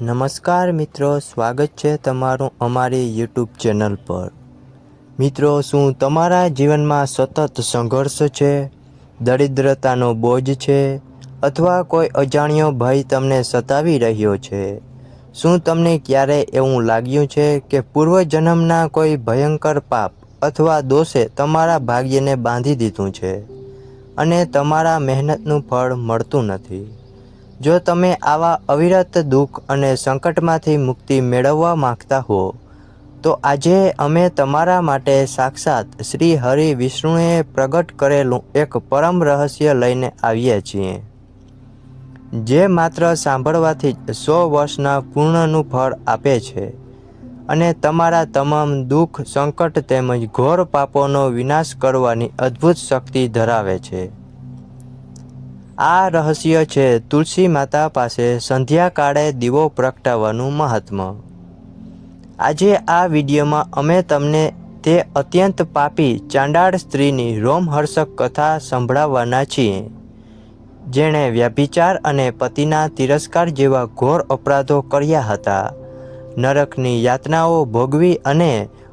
નમસ્કાર મિત્રો, સ્વાગત છે તમારું અમારી યુટ્યુબ ચેનલ પર। મિત્રો, શું તમારા જીવનમાં સતત સંઘર્ષ છે, દરિદ્રતાનો બોજ છે અથવા કોઈ અજાણ્યો ભય તમને સતાવી રહ્યો છે? શું તમને ક્યારે એવું લાગ્યું છે કે પૂર્વજન્મના કોઈ ભયંકર પાપ અથવા દોષે તમારા ભાગ્યને બાંધી દીધું છે અને તમારા મહેનતનું ફળ મળતું નથી? જો તમે આવા અવિરત દુઃખ અને સંકટમાંથી મુક્તિ મેળવવા માંગતા હો તો આજે અમે તમારા માટે સાક્ષાત શ્રી હરિ વિષ્ણુએ પ્રગટ કરેલું એક પરમ રહસ્ય લઈને આવ્યા છીએ, જે માત્ર સાંભળવાથી જ 100 વર્ષના પૂર્ણનું ફળ આપે છે અને તમારા તમામ દુઃખ, સંકટ તેમજ ઘોર પાપોનો વિનાશ કરવાની અદ્ભુત શક્તિ ધરાવે છે। આ રહસ્ય છે તુલસી માતા પાસે સંધ્યાકાળે દીવો પ્રગટાવવાનું મહાત્મ્ય। આજે આ વિડીયોમાં અમે તમને તે અત્યંત પાપી ચાંડાળ સ્ત્રીની રોમહર્ષક કથા સંભળાવવાના છીએ, જેણે વ્યભિચાર અને પતિના તિરસ્કાર જેવા ઘોર અપરાધો કર્યા હતા, નરકની યાતનાઓ ભોગવી અને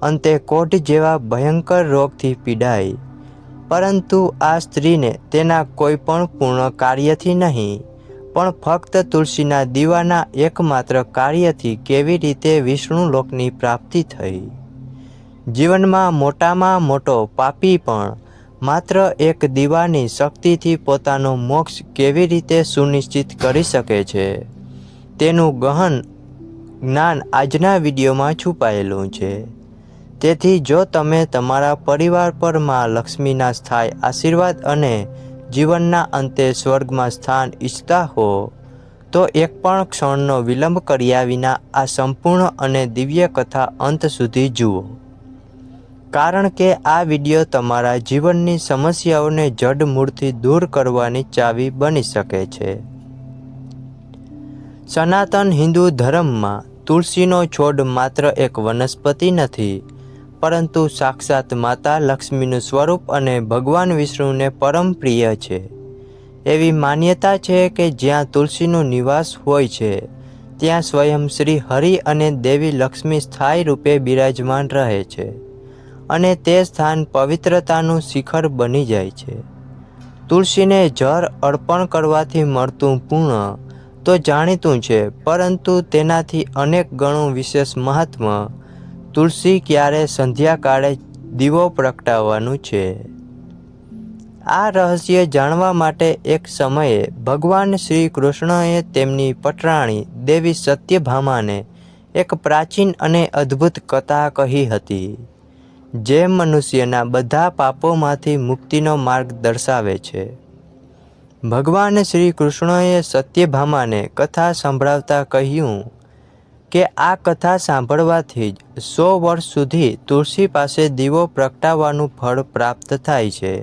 અંતે કોઢ જેવા ભયંકર રોગથી પીડાઈ। પરંતુ આ સ્ત્રીને તેના કોઈ પણ પૂર્ણ કાર્યથી નહીં, પણ ફક્ત તુલસીના દીવાના એકમાત્ર કાર્યથી કેવી રીતે વિષ્ણુ લોકની પ્રાપ્તિ થઈ। જીવનમાં મોટામાં મોટો પાપી પણ માત્ર એક દીવાની શક્તિથી પોતાનો મોક્ષ કેવી રીતે સુનિશ્ચિત કરી શકે છે, તેનું ગહન જ્ઞાન આજના વિડીયોમાં છુપાયેલું છે। તેથી જો તમે તમારા પરિવાર પર માં લક્ષ્મીના સ્થાયી આશીર્વાદ અને જીવનના અંતે સ્વર્ગમાં સ્થાન ઈચ્છતા હો તો એક પણ ક્ષણનો વિલંબ કર્યા વિના આ સંપૂર્ણ અને દિવ્ય કથા અંત સુધી જુઓ, કારણ કે આ વિડીયો તમારા જીવનની સમસ્યાઓને જડમૂળથી દૂર કરવાની ચાવી બની શકે છે। સનાતન હિન્દુ ધર્મમાં તુલસીનો છોડ માત્ર એક વનસ્પતિ નથી, પરંતુ સાક્ષાત માતા લક્ષ્મીનું સ્વરૂપ અને ભગવાન વિષ્ણુને પરમ પ્રિય છે। એવી માન્યતા છે કે જ્યાં તુલસીનો નિવાસ હોય છે ત્યાં સ્વયં શ્રી હરિ અને દેવી લક્ષ્મી સ્થાયી રૂપે બિરાજમાન રહે છે અને તે સ્થાન પવિત્રતાનું શિખર બની જાય છે। તુલસીને જળ અર્પણ કરવાથી મળતું પુણ્ય તો જાણીતું છે, પરંતુ તેનાથી અનેક ગણું વિશેષ મહાત્મ્ય તુલસી ક્યારે સંધ્યાકાળે દીવો પ્રગટાવવાનું છે। આ રહસ્ય જાણવા માટે એક સમયે ભગવાન શ્રી કૃષ્ણએ તેમની પટરાણી દેવી સત્યભામાને એક પ્રાચીન અને અદ્ભુત કથા કહી હતી, જે મનુષ્યના બધા પાપોમાંથી મુક્તિનો માર્ગ દર્શાવે છે। ભગવાન શ્રી કૃષ્ણએ સત્યભામાને કથા સંભળાવતા કહ્યું કે આ કથા સાંભળવાથી જ 100 વર્ષ સુધી તુલસી પાસે દીવો પ્રગટાવવાનું ફળ પ્રાપ્ત થાય છે।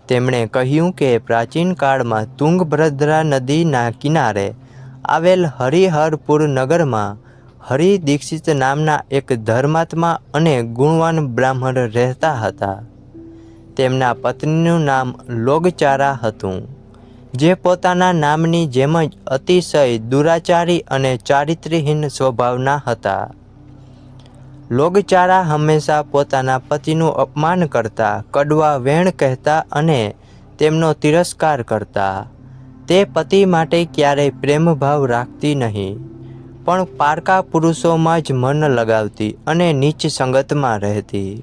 તેમણે કહ્યું કે પ્રાચીન કાળમાં તુંગભદ્રા નદીના કિનારે આવેલ હરિહરપુર નગરમાં હરિ દીક્ષિત નામના એક ધર્માત્મા અને ગુણવાન બ્રાહ્મણ રહેતા હતા। તેમના પત્નીનું નામ લોગચારા હતું, જે પોતાના નામની જેમ જ અતિશય દુરાચારી અને ચારિત્ર્યહીન સ્વભાવના હતા। લોગચારા હંમેશા પોતાના પતિનું અપમાન કરતા, કડવા વેણ કહેતા અને તેમનો તિરસ્કાર કરતા। તે પતિ માટે ક્યારેય પ્રેમભાવ રાખતી નહીં, પણ પારકા પુરુષોમાં જ મન લગાવતી અને નીચ સંગતમાં રહેતી।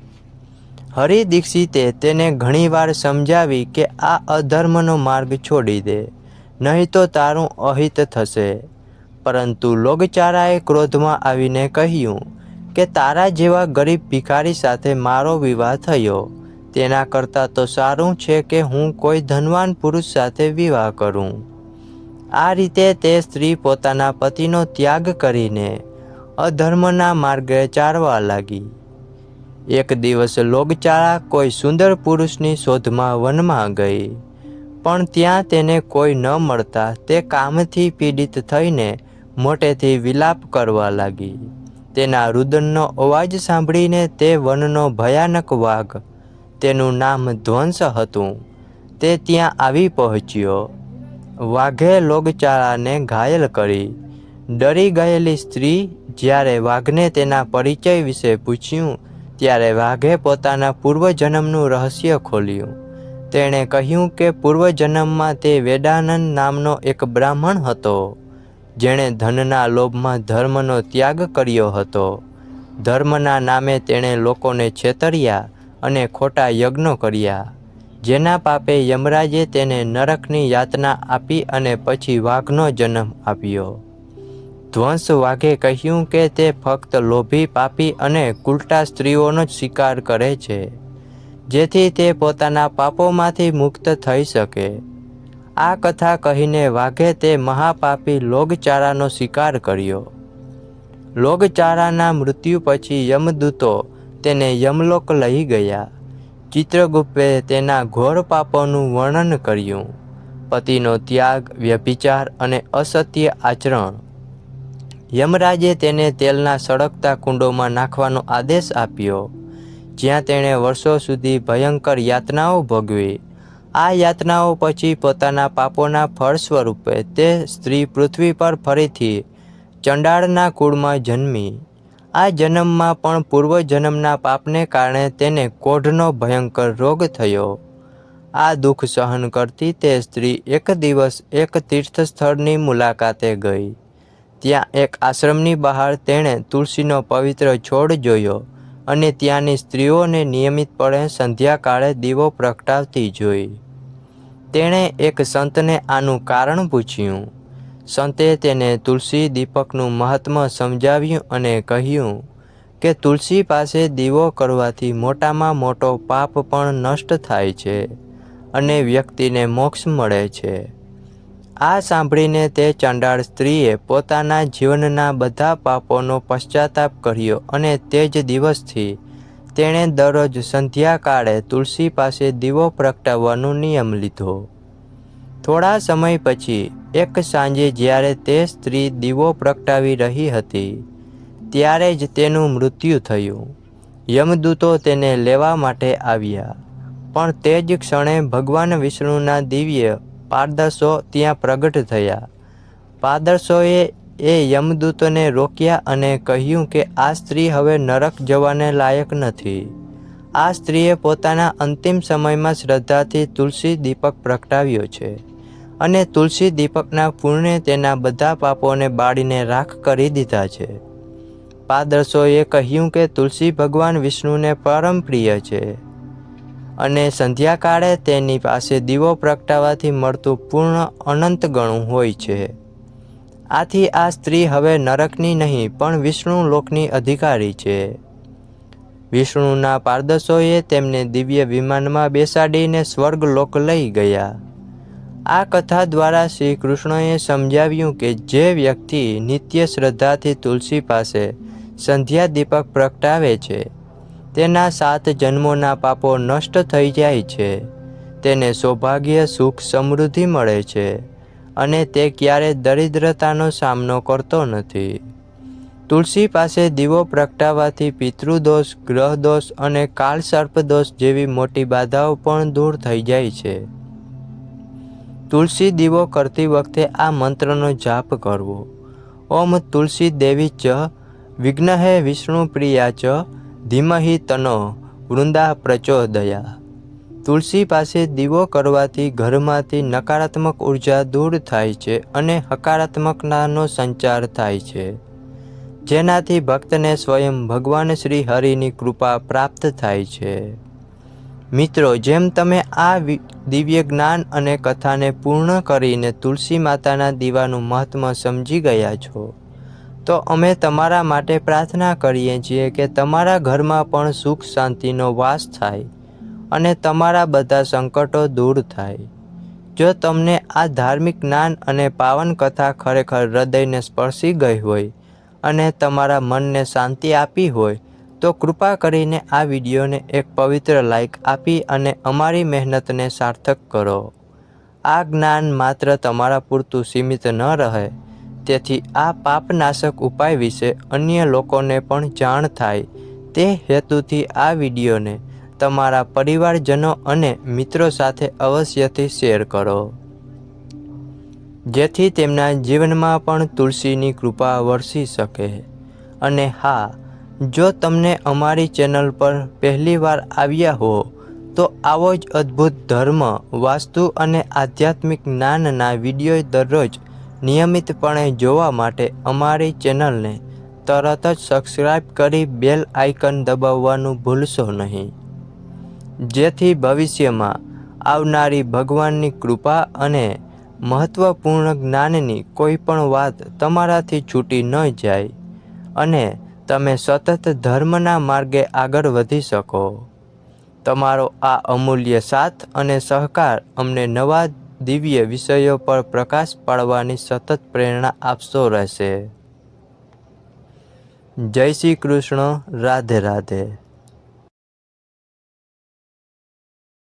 હરિ દીક્ષિતે તેને ઘણીવાર સમજાવી કે આ અધર્મનો માર્ગ છોડી દે, નહીં તો તારું અહિત થશે, પરંતુ લોગચારાએ ક્રોધમાં આવીને કહ્યું કે તારા જેવા ગરીબ ભિખારી સાથે મારો વિવાહ થયો, તેના કરતાં તો સારું છે કે હું કોઈ ધનવાન પુરુષ સાથે વિવાહ કરું। આ રીતે તે સ્ત્રી પોતાના પતિનો ત્યાગ કરીને અધર્મના માર્ગે ચાલવા લાગી। એક દિવસ લોગચારા કોઈ સુંદર પુરુષની શોધમાં વનમાં ગઈ, પણ ત્યાં તેને કોઈ ન મળતા તે કામથી પીડિત થઈને મોટેથી વિલાપ કરવા લાગી। તેના રુદનનો અવાજ સાંભળીને તે વનનો ભયાનક વાઘ, તેનું નામ ધ્વંસ હતું, તે ત્યાં આવી પહોંચ્યો। વાઘે લોગચારાને ઘાયલ કરી ડરી ગયેલી સ્ત્રી જ્યારે વાઘને તેના પરિચય વિશે પૂછ્યું ત્યારે વાઘે પોતાના પૂર્વજન્મનું રહસ્ય ખોલ્યું. તેણે કહ્યું કે પૂર્વજન્મમાં તે વેદાનંદ નામનો એક બ્રાહ્મણ હતો, જેણે ધનના લોભમાં ધર્મનો ત્યાગ કર્યો હતો. ધર્મના નામે તેણે લોકોને છેતર્યા અને ખોટા યજ્ઞો કર્યા, જેના પાપે યમરાજે તેને નરકની યાતના આપી અને પછી વાઘનો જન્મ આપ્યો. ધ્વંસ વાઘે કહ્યું કે તે ફક્ત લોભી, પાપી અને કુલટા સ્ત્રીઓનો જ શિકાર કરે છે, જેથી તે પોતાના પાપોમાંથી મુક્ત થઈ શકે. આ કથા કહીને વાઘે તે મહાપાપી લોગચારાનો શિકાર કર્યો. લોગચારાના મૃત્યુ પછી યમદૂતો તેને યમલોક લઈ ગયા. ચિત્રગુપ્તે તેના ઘોર પાપોનું વર્ણન કર્યું: પતિનો ત્યાગ, વ્યભિચાર અને અસત્ય આચરણ. યમરાજે તેને તેલના સળગતા કુંડોમાં નાખવાનો આદેશ આપ્યો, જ્યાં તેણે વર્ષો સુધી ભયંકર યાતનાઓ ભોગવી. આ યાતનાઓ પછી પોતાના પાપોના ફળ સ્વરૂપે તે સ્ત્રી પૃથ્વી પર ફરીથી ચંડાળના કુળમાં જન્મી. આ જન્મમાં પણ પૂર્વજન્મના પાપને કારણે તેને કોઢનો ભયંકર રોગ થયો. આ દુઃખ સહન કરતી તે સ્ત્રી એક દિવસ એક તીર્થસ્થળની મુલાકાતે ગઈ. ત્યાં એક આશ્રમની બહાર તેણે તુલસીનો પવિત્ર છોડ જોયો અને ત્યાંની સ્ત્રીઓને નિયમિતપણે સંધ્યાકાળે દીવો પ્રગટાવતી જોઈ. તેણે એક સંતને આનું કારણ પૂછ્યું. સંતે તેને તુલસી દીપકનું મહત્ત્વ સમજાવ્યું અને કહ્યું કે તુલસી પાસે દીવો કરવાથી મોટામાં મોટો પાપ પણ નષ્ટ થાય છે અને વ્યક્તિને મોક્ષ મળે છે. આ સાંભળીને તે ચંડાળ સ્ત્રીએ પોતાના જીવનના બધા પાપોનો પશ્ચાતાપ કર્યો અને તે જ દિવસથી તેણે દરરોજ સંધ્યાકાળે તુલસી પાસે દીવો પ્રગટાવવાનો નિયમ લીધો. થોડા સમય પછી એક સાંજે જ્યારે તે સ્ત્રી દીવો પ્રગટાવી રહી હતી, ત્યારે જ તેનું મૃત્યુ થયું. યમદૂતો તેને લેવા માટે આવ્યા, પણ તે જ ક્ષણે ભગવાન વિષ્ણુના દિવ્ય પારદર્શો ત્યાં પ્રગટ થયા. પારદર્શોએ યમદૂતોને રોક્યા અને કહ્યું કે આ સ્ત્રી હવે નરક જવાને લાયક નથી. આ સ્ત્રીએ પોતાના અંતિમ સમયમાં શ્રદ્ધાથી તુલસી દીપક પ્રગટાવ્યો છે અને તુલસી દીપકના પુણ્ય તેના બધા પાપોને બાળીને રાખ કરી દીધા છે. પારદર્શોએ કહ્યું કે તુલસી ભગવાન વિષ્ણુને પરમ પ્રિય છે અને સંધ્યાકાળે તેની પાસે દીવો પ્રગટાવવાથી મળતું પૂર્ણ અનંત ગણું હોય છે. આથી આ સ્ત્રી હવે નરકની નહીં પણ વિષ્ણુ લોકની અધિકારી છે. વિષ્ણુના પારદર્શોએ તેમને દિવ્ય વિમાનમાં બેસાડીને સ્વર્ગલોક લઈ ગયા. આ કથા દ્વારા શ્રી કૃષ્ણએ સમજાવ્યું કે જે વ્યક્તિ નિત્ય શ્રદ્ધાથી તુલસી પાસે સંધ્યા દીપક પ્રગટાવે છે, તેના 7 જન્મોના પાપો નષ્ટ થઈ જાય છે, તેને સૌભાગ્ય, સુખ, સમૃદ્ધિ મળે છે અને તે ક્યારેય દરિદ્રતાનો સામનો કરતો નથી. તુલસી પાસે દીવો પ્રગટાવવાથી પિતૃદોષ, ગ્રહદોષ અને કાળસર્પદોષ જેવી મોટી બાધાઓ પણ દૂર થઈ જાય છે. તુલસી દીવો કરતી વખતે આ મંત્રનો જાપ કરવો: ઓમ તુલસી દેવી ચ વિઘ્નહે વિષ્ણુ પ્રિયા ચ ધીમહિ તનો વૃંદા પ્રચોદયા. તુલસી પાસે દીવો કરવાથી ઘરમાંથી નકારાત્મક ઉર્જા દૂર થાય છે અને હકારાત્મકતાનો સંચાર થાય છે, જેનાથી ભક્તને સ્વયં ભગવાન શ્રી હરિની કૃપા પ્રાપ્ત થાય છે. મિત્રો, જેમ તમે આ દિવ્ય જ્ઞાન અને કથાને પૂર્ણ કરીને તુલસી માતાના દીવાનું મહત્ત્વ સમજી ગયા છો, તો અમે તમારા માટે પ્રાર્થના કરીએ છીએ કે તમારા ઘરમાં પણ સુખ શાંતિનો વાસ થાય અને તમારા બધા સંકટો દૂર થાય. જો તમને આ ધાર્મિક જ્ઞાન અને પાવન કથા ખરેખર હૃદયને સ્પર્શી ગઈ હોય અને તમારા મનને શાંતિ આપી હોય, તો કૃપા કરીને આ વિડીયોને એક પવિત્ર લાઈક આપી અને અમારી મહેનતને સાર્થક કરો. આ જ્ઞાન માત્ર તમારા પૂરતું સીમિત ન રહે, તેથી આ પાપનાશક ઉપાય વિશે અન્ય લોકોને પણ જાણ થાય તે હેતુથી આ વિડીયોને તમારા પરિવારજનો અને મિત્રો સાથે અવશ્યથી શેર કરો. જેથી તેમના જીવનમાં પણ તુલસીની કૃપા વરસી શકે. અને હા, જો તમને અમારી ચેનલ પર પહેલીવાર આવ્યા હો તો આવો જ અદ્ભુત ધર્મ, વાસ્તુ અને આધ્યાત્મિક જ્ઞાનના વિડીયો દરરોજ નિયમિતપણે જોવા માટે અમારી ચેનલને તરત જ સબસ્ક્રાઈબ કરી બેલ આઇકન દબાવવાનું ભૂલશો નહીં, જેથી ભવિષ્યમાં આવનારી ભગવાનની કૃપા અને મહત્ત્વપૂર્ણ જ્ઞાનની કોઈ પણ વાત તમારાથી છૂટી ન જાય અને તમે સતત ધર્મના માર્ગે આગળ વધી શકો. તમારો આ અમૂલ્ય સાથ અને સહકાર અમને નવા દિવ્ય વિષયો પર પ્રકાશ પાડવાની સતત પ્રેરણા આપતો રહેશે. જય શ્રી કૃષ્ણ. રાધે રાધે.